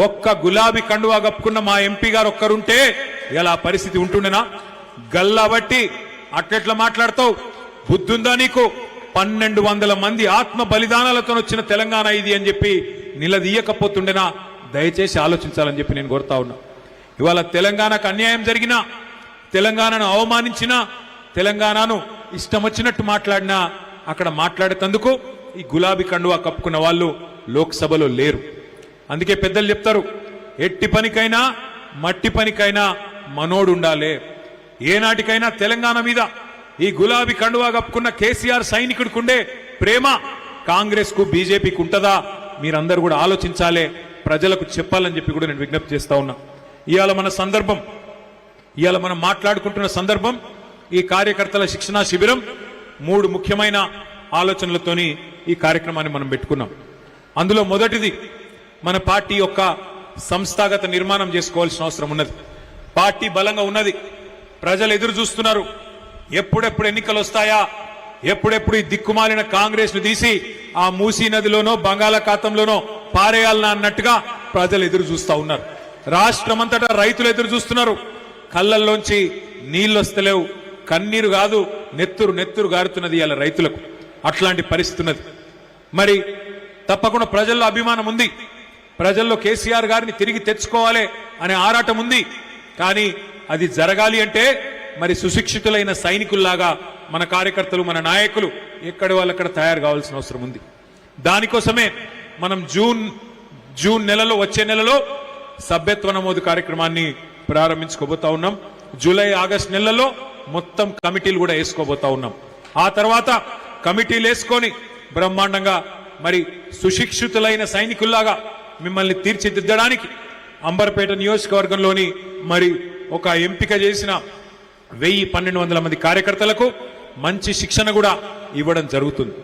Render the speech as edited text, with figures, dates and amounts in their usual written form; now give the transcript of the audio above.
ఒక్క గులాబీ కండువా కప్పుకున్న మా ఎంపీ గారు ఒక్కరుంటే ఇలా పరిస్థితి ఉంటుండేనా? గల్లాబట్టి అట్లెట్లా మాట్లాడతావు? బుద్ధుందా నీకు? 1200 మంది ఆత్మ బలిదానాలతో వచ్చిన తెలంగాణ ఇది అని చెప్పి నిలదీయకపోతుండేనా? దయచేసి ఆలోచించాలని చెప్పి నేను కోరుతా ఉన్నా. ఇవాళ తెలంగాణకు అన్యాయం జరిగినా, తెలంగాణను అవమానించినా, తెలంగాణను ఇష్టం వచ్చినట్టు మాట్లాడినా అక్కడ మాట్లాడేందుకు ఈ గులాబీ కండువా కప్పుకున్న వాళ్ళు లోక్సభలో లేరు. అందుకే పెద్దలు చెప్తారు, ఎట్టి పనికైనా మట్టి పనికైనా మనోడు ఉండాలి. ఏనాటికైనా తెలంగాణ మీద ఈ గులాబీ కండువా కప్పుకున్న కేసీఆర్ సైనికుడికి ప్రేమ కాంగ్రెస్ కు బీజేపీకి ఉంటుందా? మీరందరూ కూడా ఆలోచించాలి, ప్రజలకు చెప్పాలని చెప్పి కూడా నేను విజ్ఞప్తి చేస్తా ఉన్నా. ఇవాళ మన సందర్భం, ఇవాళ మనం మాట్లాడుకుంటున్న సందర్భం ఈ కార్యకర్తల శిక్షణా శిబిరం. 3 ముఖ్యమైన ఆలోచనలతోని ఈ కార్యక్రమాన్ని మనం పెట్టుకున్నాం. అందులో మొదటిది, మన పార్టీ యొక్క సంస్థాగత నిర్మాణం చేసుకోవాల్సిన అవసరం ఉన్నది. పార్టీ బలంగా ఉన్నది, ప్రజలు ఎదురు చూస్తున్నారు. ఎప్పుడెప్పుడు ఎన్నికలు వస్తాయా, ఎప్పుడెప్పుడు ఈ దిక్కుమాలిన కాంగ్రెస్ ను తీసి ఆ మూసీ నదిలోనో బంగాళాఖాతంలోనో పారేయాలన్నా అన్నట్టుగా ప్రజలు ఎదురు చూస్తా ఉన్నారు. రాష్ట్రమంతటా రైతులు ఎదురు చూస్తున్నారు. కళ్ళల్లోంచి నీళ్లు వస్తలేవు, కన్నీరు కాదు నెత్తురు నెత్తురు గారుతున్నది ఇలా రైతులకు. అట్లాంటి పరిస్థితి ఉన్నది. మరి తప్పకుండా ప్రజల్లో అభిమానం ఉంది, ప్రజల్లో కేసీఆర్ గారిని తిరిగి తెచ్చుకోవాలి అనే ఆరాటం ఉంది. కానీ అది జరగాలి అంటే మరి సుశిక్షితులైన సైనికుల్లాగా మన కార్యకర్తలు, మన నాయకులు ఎక్కడి వాళ్ళక్కడ తయారు కావాల్సిన అవసరం ఉంది. దానికోసమే మనం జూన్ నెలలో, వచ్చే నెలలో సభ్యత్వ నమోదు కార్యక్రమాన్ని ప్రారంభించుకోబోతా ఉన్నాం. జూలై, ఆగస్టు నెలలో మొత్తం కమిటీలు కూడా వేసుకోబోతా ఉన్నాం. ఆ తర్వాత కమిటీలు వేసుకొని బ్రహ్మాండంగా మరి సుశిక్షితులైన సైనికుల్లాగా మిమ్మల్ని తీర్చిదిద్దడానికి అంబర్పేట నియోజకవర్గంలోని మరి ఒక ఎంపిక చేసిన 1000-1200 మంది కార్యకర్తలకు మంచి శిక్షణ కూడా ఇవ్వడం జరుగుతుంది.